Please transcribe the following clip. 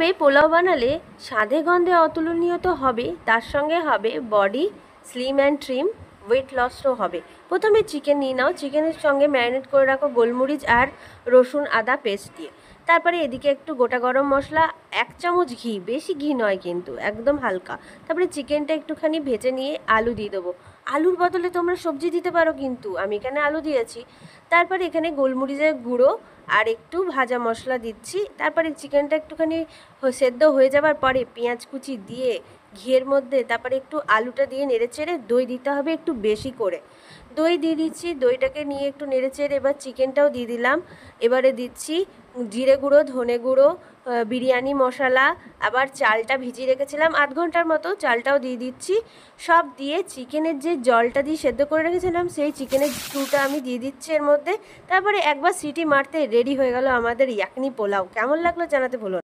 এইভাবে পোলাও বানালে স্বাদে গন্ধে অতুলনীয় তো হবে, তার সঙ্গে হবে body slim and trim, weight লসও হবে। প্রথমে চিকেন নিয়ে নাও, চিকেনের সঙ্গে ম্যারিনেট করে রাখো গোলমরিচ আর রসুন আদা পেস্ট দিয়ে। তারপরে এদিকে একটু গোটা গরম মশলা, 1 চামচ ঘি, বেশি ঘি নয় কিন্তু, একদম হালকা। তারপরে চিকেনটা একটুখানি ভেজে নিয়ে আলু দিয়ে দেবো। আলুর বদলে তোমরা সবজি দিতে পারো, কিন্তু আমি এখানে আলু দিয়েছি। তারপরে এখানে গোলমরিচের গুঁড়ো আর একটু ভাজা মশলা দিচ্ছি। তারপরে চিকেনটা একটুখানি সেদ্ধ হয়ে যাবার পরে পেঁয়াজ কুচি দিয়ে ঘিয়ের মধ্যে তারপরে একটু আলুটা দিয়ে নেড়েচেড়ে দই দিতে হবে একটু বেশি করে। দই দিয়ে দিচ্ছি, দইটাকে নিয়ে একটু নেড়েচেড়ে এবার চিকেনটাও দিয়ে দিলাম। এবারে দিচ্ছি জিরে গুঁড়ো, ধনে গুঁড়ো, বিরিয়ানি মশলা, আবার চালটা ভিজিয়ে রেখেছিলাম 8 ঘন্টার মতো, চালটাও দিয়ে দিচ্ছি। সব দিয়ে চিকেনের যে জলটা দিয়ে সেদ্ধ করে রেখেছিলাম সেই চিকেনের স্টুটা আমি দিয়ে দিচ্ছি এর মধ্যে। তারপরে একবার সিটি মারতে রেডি হয়ে গেল আমাদের ইয়াকনি পোলাও। কেমন লাগলো জানাতে ভুলো না।